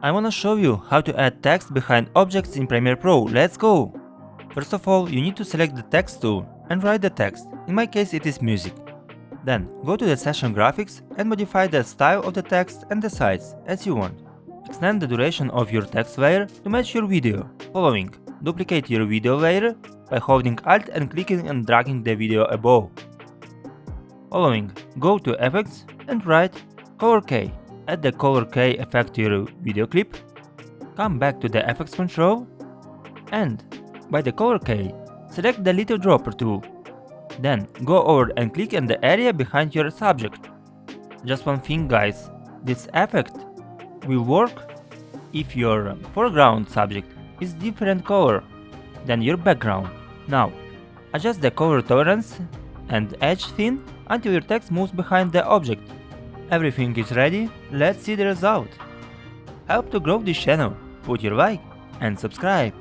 I wanna show you how to add text behind objects in Premiere Pro. Let's go! First of all, you need to select the text tool and write the text. In my case it is music. Then go to the session graphics and modify the style of the text and the size as you want. Extend the duration of your text layer to match your video. Following, duplicate your video layer by holding Alt and clicking and dragging the video above. Following, go to Effects and write Color K. Add the Color K effect to your video clip. Come back to the Effects control and, by the Color K, select the little dropper tool. Then go over and click on the area behind your subject. Just one thing guys, this effect will work if your foreground subject is different color than your background. Now, adjust the color tolerance and edge thin until your text moves behind the object. Everything is ready, let's see the result. Help to grow this channel, put your like and subscribe.